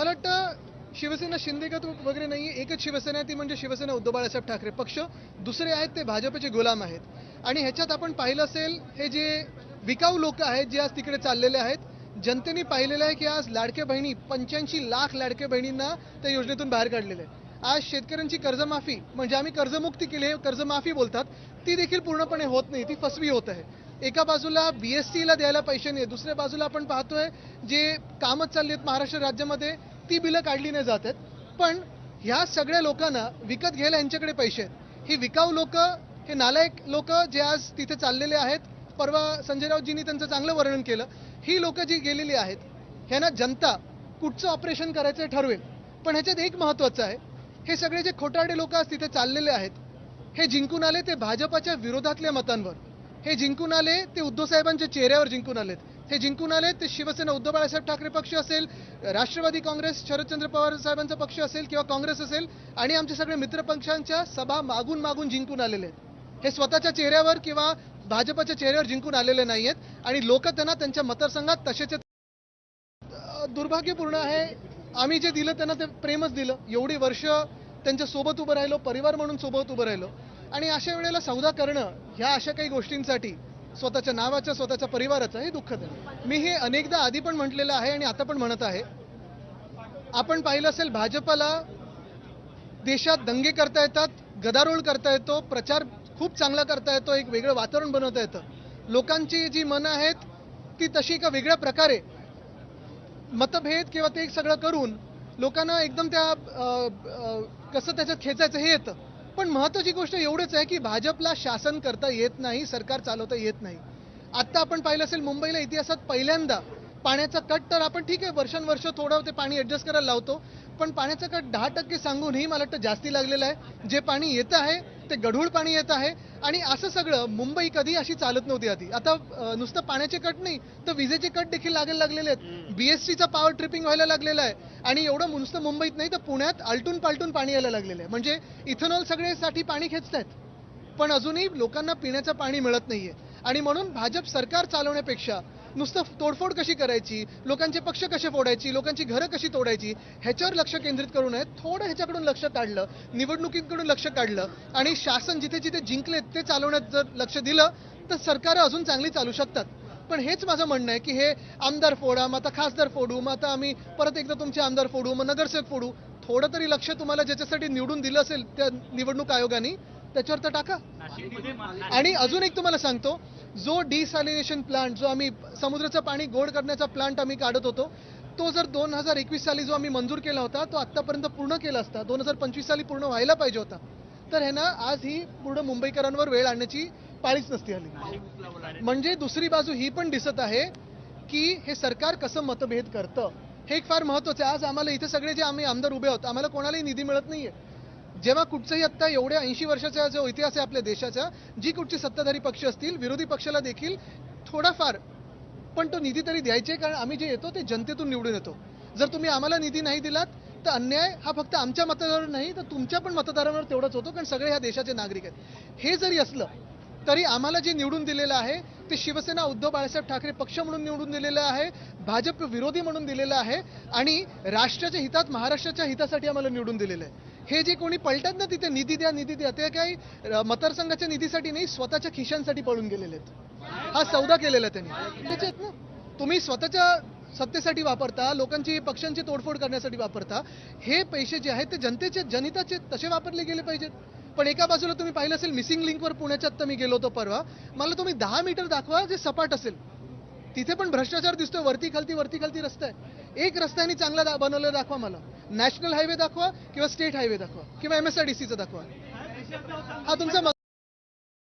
मला वाटतं शिवसेना शिंदेगत वगैरे नाही आहे, एकच शिवसेना आहे, ती म्हणजे शिवसेना उद्धव बाळासाहेब ठाकरे पक्ष. दुसरे आहेत ते भाजपचे गुलाम आहेत. आणि ह्याच्यात आपण पाहिलं असेल, हे जे विकाऊ लोक आहेत जे आज तिकडे चाललेले आहेत, जनतेने पाहिलेलं आहे की आज लाडक्या बहिणी 85 लाख लाडक्या बहिणींना त्या योजनेतून बाहेर काढलेले आहे. आज शेतकऱ्यांची कर्जमाफी म्हणजे आम्ही कर्जमुक्ती केली आहे, कर्जमाफी बोलतात, ती देखील पूर्णपणे होत नाही, ती फसवी होत आहे. एका बाजूला बीएससीला द्यायला पैसे नाही, दुसऱ्या बाजूला आपण पाहतोय जे कामं चालली आहेत महाराष्ट्र राज्यामध्ये ती बिलं काढली नाही जात आहेत. पण ह्या सगळ्या लोकांना विकत घ्यायला यांच्याकडे पैसे आहेत. ही विकाऊ लोक, हे नालायक लोक जे आज तिथे चाललेले आहेत, परवा संजय राऊतजींनी त्यांचं चांगलं वर्णन केलं, ही लोक जी गेलेली आहेत ह्यांना जनता कुठचं ऑपरेशन करायचं ठरवेल. पण ह्याच्यात एक महत्त्वाचं आहे, हे सगळे जे खोटारडे लोक आज तिथे चाललेले आहेत, हे जिंकून आले ते भाजपाच्या विरोधातल्या मतांवर, हे जिंकून आले ते उद्धव साहेबांच्या चेहऱ्यावर जिंकून आलेत, हे जिंकून आले ते शिवसेना उद्धव बाळासाहेब ठाकरे पक्ष असेल, राष्ट्रवादी काँग्रेस शरदचंद्र पवार साहेबांचा पक्ष असेल किंवा काँग्रेस असेल, आणि आमचे सगळे मित्रपक्षांच्या सभा मागून मागून जिंकून आलेले आहेत. हे स्वतःच्या चेहऱ्यावर किंवा भाजपच्या चेहऱ्यावर जिंकून आलेले नाही आहेत आणि लोक त्यांना त्यांच्या मतदारसंघात तसेच. दुर्भाग्यपूर्ण आहे, आम्ही जे दिलं त्यांना ते प्रेमच दिलं, एवढी वर्ष त्यांच्या सोबत उभं राहिलो, परिवार म्हणून सोबत उभं राहिलो, आणि अशा वेळेला सौदा करणं ह्या अशा काही गोष्टींसाठी स्वतःच्या नावाच्या स्वतःच्या परिवाराचं हे दुःखद आहे. मी हे अनेकदा आधी पण म्हटलेलं आहे आणि आता पण म्हणत आहे. आपण पाहिलं असेल, भाजपला देशात दंगे करता येतात, गदारोळ करता येतो, प्रचार खूप चांगला करता येतो, एक वेगळं वातावरण बनवता येतं. लोकांची जी मनं आहेत ती तशी एका वेगळ्या प्रकारे मतभेद किंवा ते सगळं करून लोकांना एकदम त्या कसं त्याच्यात खेचायचं हे येतं. पण महत्त्वाची गोष्ट एवढंच आहे की भाजपला शासन करता येत नाही, सरकार चालवता येत नाही. आत्ता आपण पाहिलं असेल, मुंबईला इतिहासात पहिल्यांदा पाण्याचा कट, तर आपण ठीक आहे वर्षानुवर्ष थोडं ते पाणी ॲडजस्ट करायला लावतो, पण पाण्याचा कट 10% सांगूनही मला वाटतं जास्ती लागलेलं आहे. जे पाणी येतं आहे ते गढूळ पाणी येत आहे, आणि असं सगळं मुंबई कधी अशी चालत नव्हती आधी. आता नुसतं पाण्याचे कट नाही तर विजेचे कट देखील लागायला लागलेले आहेत, बीएससीचा पॉवर ट्रिपिंग व्हायला लागलेलं आहे, आणि एवढं नुसतं मुंबईत नाही तर पुण्यात आलटून पालटून पाणी यायला लागलेलं आहे. म्हणजे इथेनॉल सगळ्यासाठी पाणी खेचतायत, पण अजूनही लोकांना पिण्याचं पाणी मिळत नाहीये. आणि म्हणून भाजप सरकार चालवण्यापेक्षा नुसतं तोडफोड कशी करायची, लोकांचे पक्ष कसे फोडायची, लोकांची घरं कशी तोडायची, ह्याच्यावर लक्ष केंद्रित करू नये. थोडं ह्याच्याकडून लक्ष काढलं, निवडणुकीकडून लक्ष काढलं, आणि शासन जिथे जिथे जिंकलेत ते चालवण्यात जर लक्ष दिलं तर सरकारं अजून चांगली चालू शकतात. पण हेच माझं म्हणणं आहे की हे आमदार फोडा, मग आता खासदार फोडू, मग आता आम्ही परत एकदा तुमचे आमदार फोडू, मग नगरसेवक फोडू. थोडं तरी लक्ष तुम्हाला ज्याच्यासाठी निवडून दिलं असेल त्या निवडणूक आयोगाने त्याच्यावर तर टाका. आणि अजून एक तुम्हाला सांगतो, जो डिसॅलिनेशन प्लांट, जो आम्ही समुद्राचं पाणी गोड करण्याचा प्लांट आम्ही काढत होतो, तो जर 2021 साली जो आम्ही मंजूर केला होता तो आत्तापर्यंत पूर्ण केला असता, 2025 साली पूर्ण व्हायला पाहिजे होता, तर ह्यानं आज ही पूर्ण मुंबईकरांवर वेळ आणण्याची पाळीच नसती आली. म्हणजे दुसरी बाजू ही पण दिसत आहे की हे सरकार कसं मतभेद करतं, हे एक फार महत्त्वाचं आहे. आज आम्हाला इथे सगळे जे आम्ही आमदार उभे आहोत, आम्हाला कोणालाही निधी मिळत नाहीये. जेव्हा कुठचंही आत्ता एवढ्या 80 वर्षाचा जो इतिहास आहे आपल्या देशाचा, जी कुठची सत्ताधारी पक्ष असतील, विरोधी पक्षाला देखील थोडाफार पण तो निधी तरी द्यायचे, कारण आम्ही जे येतो ते जनतेतून निवडून येतो. जर तुम्ही आम्हाला निधी नाही दिलात तर अन्याय हा फक्त आमच्या मतदारांवर नाही तर तुमच्या पण मतदारांवर तेवढाच होतो, कारण सगळे ह्या देशाचे नागरिक आहेत. हे जरी असलं तरी आम्हाला जे निवडून दिलेलं आहे ते शिवसेना उद्धव बाळासाहेब ठाकरे पक्ष म्हणून निवडून दिलेलं आहे, भाजप विरोधी म्हणून दिलेलं आहे, आणि राष्ट्राच्या हितात, महाराष्ट्राच्या हितासाठी आम्हाला निवडून दिलेलं आहे. हे जे कोणी पलटत ना तिथे निधी द्या निधी द्या, ते काही मतदारसंघाच्या निधीसाठी नाही, स्वतःच्या खिशांसाठी पळून गेलेले आहेत. हा सौदा केलेला आहे त्यांनी. त्याच्यात ना तुम्ही स्वतःच्या सत्तेसाठी वापरता, लोकांची पक्षांची तोडफोड करण्यासाठी वापरता. हे पैसे जे आहेत ते जनतेचे, जनहिताचे तसे वापरले गेले पाहिजेत. पण एका बाजूला तुम्ही पाहिलं असेल, मिसिंग लिंकवर पुण्याच्या आत्ता मी गेलो होतो परवा, मला तुम्ही 10 मीटर दाखवा जे सपाट असेल, तिथे पण भ्रष्टाचार दिसतोय. वरती खालती रस्ता आहे. एक रस्त्याने चांगला बनवलेला दाखवा मला. नॅशनल हायवे दाखवा किंवा स्टेट हायवे दाखवा किंवा MSRDCचं दाखवा. हा तुमचा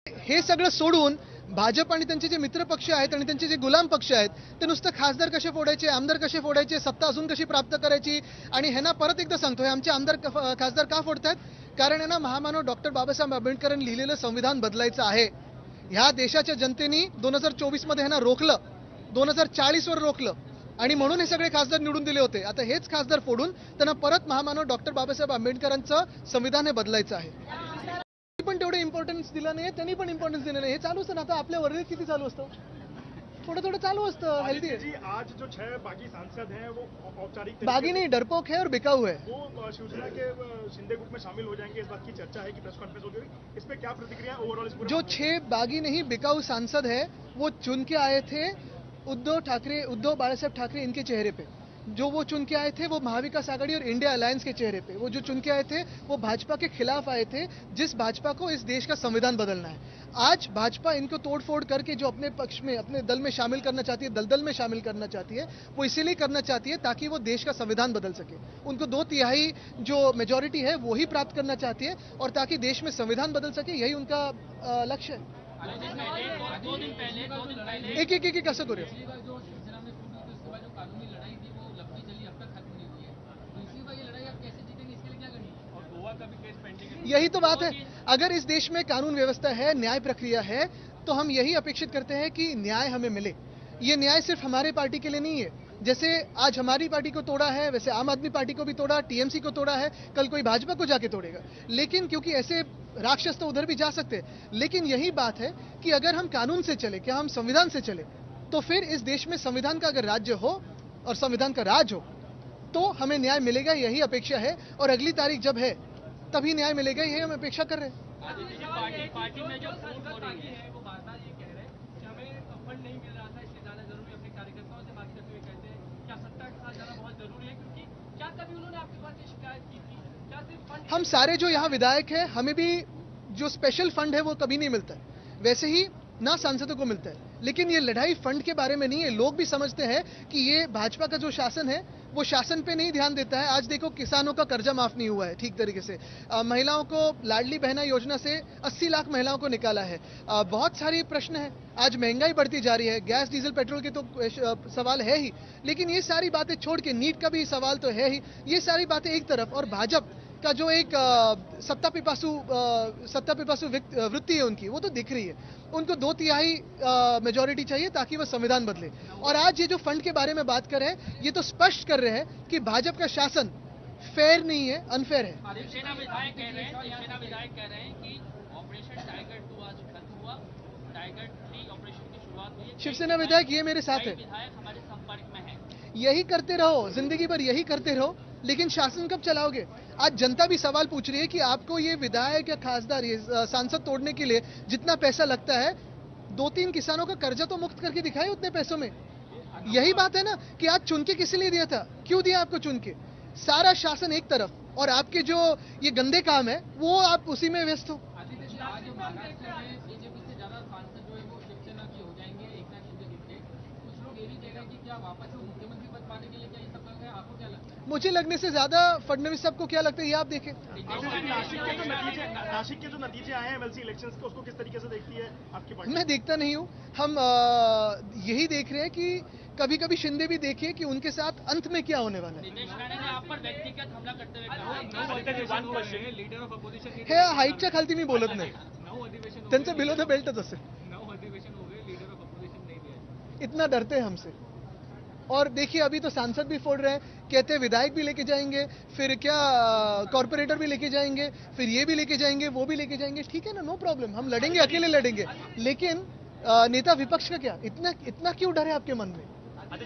हे सगळं सोडून भाजप आणि त्यांचे जे मित्र पक्ष आहेत आणि त्यांचे जे गुलाम पक्ष आहेत ते नुसतं खासदार कसे फोडायचे, आमदार कसे फोडायचे, सत्ता अजून कशी प्राप्त करायची. आणि ह्यांना परत एकदा सांगतो, हे आमचे आमदार खासदार का फोडतात, कारण यांना महामानव डॉक्टर बाबासाहेब आंबेडकरांनी लिहिलेलं संविधान बदलायचं आहे. ह्या देशाच्या जनतेने 2024 मध्ये ह्यांना रोखलं, 2040 वर रोखलं, आणि म्हणून हे सगळे खासदार निवडून दिले होते. आता हेच खासदार फोडून त्यांना परत महामानव डॉक्टर बाबासाहेब आंबेडकरांचं संविधान हे बदलायचं आहे. पण तेवढे इम्पॉर्टन्स दिलं नाही, त्यांनी पण इम्पॉर्टन्स दिलं नाही. हे चालू असतं ना, आता आपल्या वर्गात किती चालू असतं. थोडं थोडं चालू असतं, हेल्दी आदित्य आहे. जी, आज जो 6 बागी सांसद हैं वो औपचारिक तरीके बागी नहीं, डरपोक है और बिकाऊ है. वो शिवसेना के शिंदे ग्रुप में शामिल हो जाएंगे, इस बात की चर्चा है कि प्रेस कॉन्फ्रेंस होगी. इस पे क्या प्रतिक्रिया है ओवरऑल इस पूरे जो मामले में? 6 बागी नहीं बिकाऊ सांसद है वो चुन के आए थे उद्धव बाळासाहेब ठाकरे इनके चेहरे पे. जो वो चुन के आए थे वो महाविकास आघाड़ी और इंडिया अलायंस के चेहरे पे. वो जो चुन के आए थे वो भाजपा के खिलाफ आए थे, जिस भाजपा को इस देश का संविधान बदलना है. आज भाजपा इनको तोड़फोड़ करके जो अपने पक्ष में अपने दल में शामिल करना चाहती है, दलदल में शामिल करना चाहती है, वो इसीलिए करना चाहती है ताकि वो देश का संविधान बदल सके. उनको 2/3 जो मेजोरिटी है वो ही प्राप्त करना चाहती है और ताकि देश में संविधान बदल सके, यही उनका लक्ष्य है. दो दिन पहले एक एक एक एक असं करूया. पिछली बार जो शिवसेना में टूटी थी उसके बाद जो कानूनी लड़ाई थी वो लंबी चली, अब तक खत्म नहीं हुई है. दूसरी बार ये लड़ाई आप कैसे जीतेंगे, इसके लिए क्या करेंगे? और गोवा का भी केस पेंडिंग है. यही तो बात है. अगर इस देश में कानून व्यवस्था है, न्याय प्रक्रिया है, तो हम यही अपेक्षित करते हैं कि न्याय हमें मिले. ये न्याय सिर्फ हमारे पार्टी के लिए नहीं है. जैसे आज हमारी पार्टी को तोड़ा है, वैसे आम आदमी पार्टी को भी तोड़ा, टीएमसी को तोड़ा है, कल कोई भाजपा को जाके तोड़ेगा. लेकिन क्योंकि ऐसे राक्षस तो उधर भी जा सकते हैं. लेकिन यही बात है कि अगर हम कानून से चले, क्या हम संविधान से चले, तो फिर इस देश में संविधान का अगर राज्य हो और संविधान का राज हो तो हमें न्याय मिलेगा. यही अपेक्षा है और अगली तारीख जब है तभी न्याय मिलेगा, यही हम अपेक्षा कर रहे हैं. पार्टी में जो फूट हो रही है वो बात ये कह रहे हैं कि हमें फंड नहीं मिल रहा था, इसलिए जाना जरूरी. अपने कार्यकर्ताओं से बात करते हुए कहते हैं क्या सत्ता के साथ जाना बहुत जरूरी है, क्योंकि क्या कभी उन्होंने आपके पास ये शिकायत की थी? क्या सिर्फ फंड? हम सारे जो यहाँ विधायक हैं, हमें भी जो स्पेशल फंड है वो कभी नहीं मिलता है. वैसे ही ना सांसदों को मिलता है. लेकिन ये लड़ाई फंड के बारे में नहीं है. लोग भी समझते हैं कि ये भाजपा का जो शासन है वो शासन पे नहीं ध्यान देता है. आज देखो किसानों का कर्जा माफ नहीं हुआ है ठीक तरीके से. महिलाओं को लाडली बहना योजना से 80 लाख महिलाओं को निकाला है. बहुत सारी प्रश्न है. आज महंगाई बढ़ती जा रही है. गैस डीजल पेट्रोल के तो सवाल है ही, लेकिन ये सारी बातें छोड़ के नीट का भी सवाल तो है ही. ये सारी बातें एक तरफ, और भाजपा का जो एक सत्ता पिपासु वृत्ति है उनकी, वो तो दिख रही है. उनको 2/3 मेजोरिटी चाहिए ताकि वह संविधान बदले. और आज ये जो फंड के बारे में बात कर रहे हैं, ये तो स्पष्ट कर रहे हैं कि भाजपा का शासन फेयर नहीं है, अनफेयर है. शिवसेना विधायक कह रहे हैं कि ऑपरेशन टाइगर 2 आज खत्म हुआ, टाइगर 3 ऑपरेशन की शुरुआत हुई है. शिवसेना विधायक ये मेरे साथ है. विधायक हमारे संपर्क में है. यही करते रहो, जिंदगी भर यही करते रहो, लेकिन शासन कब चलाओगे? आज जनता भी सवाल पूछ रही है कि आपको ये विधायक या खासदार, ये सांसद तोड़ने के लिए जितना पैसा लगता है, 2-3 किसानों का कर्जा तो मुक्त करके दिखाए उतने पैसों में. यही बात है ना कि आज चुन के किस लिए दिया था, क्यों दिया आपको चुन के? सारा शासन एक तरफ और आपके जो ये गंदे काम है वो आप उसी में व्यस्त हो. आदित्य जी, आज महाराष्ट्र में बीजेपी से ज्यादा सांसद जो है वो शिवसेना के हो जाएंगे, एकनाथ शिंदे जी के. कुछ लोग ये भी कह रहे हैं कि क्या वापस से मुख्यमंत्री पद पाने के लिए क्या ये सब कर रहे हैं? आपको क्या लगता है? मुझे लगने से ज्यादा फडणवीस साहब को क्या लगता है ये आप देखें. नासिक के जो नतीजे आए हैं एमएलसी इलेक्शंस के, उसको किस तरीके से देखती है आपकी पार्टी? मैं देखता नहीं हूँ. हम यही देख रहे हैं कि कभी कभी शिंदे भी देखिए कि उनके साथ अंत में क्या होने वाला है. नितेश राणे ने आप पर व्यक्तिगत हमला करते हुए कहा लीडर ऑफ अपोजिशन हे हाईटच्या खालती मी बोलत नाही. त्यांचं बिलो द बेल्टच असेल. 9 अधिवेशन हो गए, लीडर ऑफ अपोजिशन नहीं दिया. इतना डरते हैं हमसे. और देखिए अभी तो सांसद भी फोड़ रहे हैं, कहते हैं विधायक भी लेके जाएंगे, फिर क्या कॉर्पोरेटर भी लेके जाएंगे, फिर ये भी लेके जाएंगे, वो भी लेके जाएंगे. ठीक है ना, नो प्रॉब्लम, हम लड़ेंगे, अकेले लड़ेंगे. लेकिन नेता विपक्ष का क्या, इतना क्यों डर है आपके मन में? Six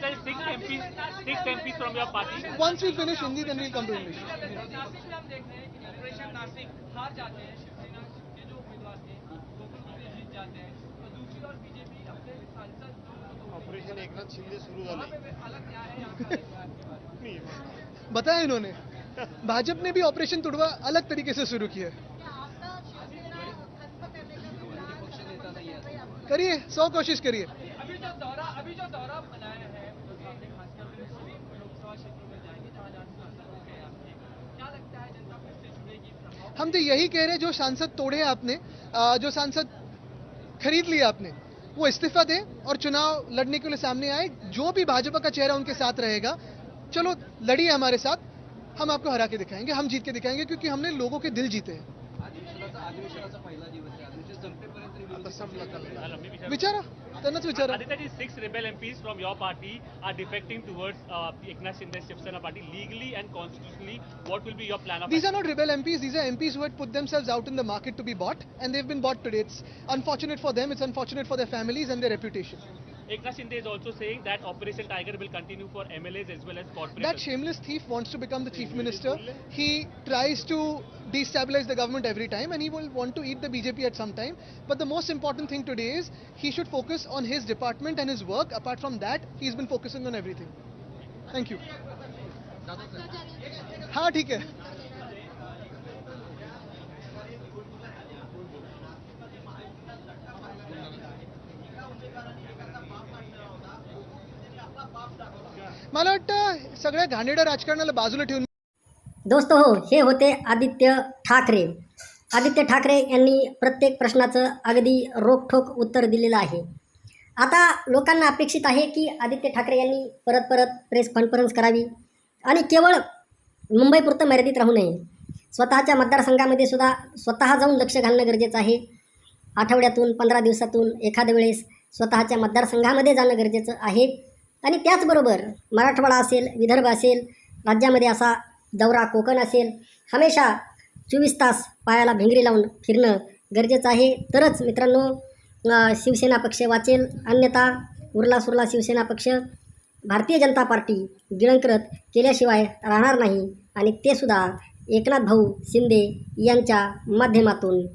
MPs from your party. Once we finish Hindi, then we'll come to English. Nashik में हम देख रहे हैं कि ऑपरेशन नासिक हार जाते हैं शिवसेना के जो उम्मीदवार थे, गोकुल दुबे जीत जाते हैं, और दूसरी ओर बीजेपी अपने सांसद ऑपरेशन एकनाथ शिंदे सुरू वहाँ पे अलग क्या है यहाँ बताया इन्होंने. भाजपा ने भी ऑपरेशन तुड़वा अलग तरीके से शुरू किया है. करिए, 100 कोशिश करिए. अभी जो दौरा बनाया है आपने, खासकर सभी लोकसभा क्षेत्रों में जाएंगे जहाँ जहाँ सांसद हो गए आपके, क्या लगता है जनता फिर से जुड़ेगी? हम तो यही कह रहे हैं, जो सांसद तोड़े आपने, जो सांसद खरीद लिए आपने, वो इस्तीफा दें और चुनाव लड़ने के लिए सामने आए. जो भी भाजपा का चेहरा उनके साथ रहेगा, चलो लड़िए हमारे साथ, हम आपको हरा के दिखाएंगे, हम जीत के दिखाएंगे, क्योंकि हमने लोगों के दिल जीते हैं. विचारा, त्यांनाच विचारा. Aditya, 6 rebel MPs from your party are defecting towards Eknath Shinde's Shivsena party. Legally and constitutionally, what will be your plan of These are action? not rebel MPs. These are MPs who had put themselves out in the market to be bought, and they've been bought today. It's unfortunate for them. It's unfortunate for their families and their reputation. Eknath Shinde is also saying that Operation Tiger will continue for MLAs as well as That corporations. shameless thief wants to become the chief minister. He tries to destabilize the government every time, and he will want to eat the BJP at some time. But the most important thing today is he should focus on his department and his work. Apart from that, he's been focusing on everything. Thank you. हाँ ठीक है. मला वाटतं सगळ्या घाणेरड्या राजकारणाला बाजूला ठेवून दोस्तो हो, हे होते आदित्य ठाकरे. आदित्य ठाकरे यांनी प्रत्येक प्रश्नाचं अगदी रोखठोक उत्तर दिलेलं आहे. आता लोकांना अपेक्षित आहे की आदित्य ठाकरे यांनी परत परत प्रेस कॉन्फरन्स करावी आणि केवळ मुंबईपुरतं मर्यादित राहू नये. स्वतःच्या मतदारसंघामध्ये सुद्धा स्वतः जाऊन लक्ष घालणं गरजेचं आहे. आठवड्यातून 15 दिवसातून एखाद्या वेळेस स्वतःच्या मतदारसंघामध्ये जाणं गरजेचं आहे. आणि त्याचबरोबर मराठवाडा असेल, विदर्भ असेल, राज्यामध्ये असा दौरा, कोकण असेल, हमेशा 24 तास पायाला भिंगरी लावून फिरणं गरजेचं आहे. तरच मित्रांनो शिवसेना पक्ष वाचेल. अन्यथा उरला सुरला शिवसेना पक्ष भारतीय जनता पार्टी गिळंकृत केल्याशिवाय राहणार नाही. आणि ते सुद्धा एकनाथ भाऊ शिंदे यांच्या माध्यमातून.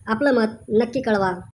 आपलं मत नक्की कळवा.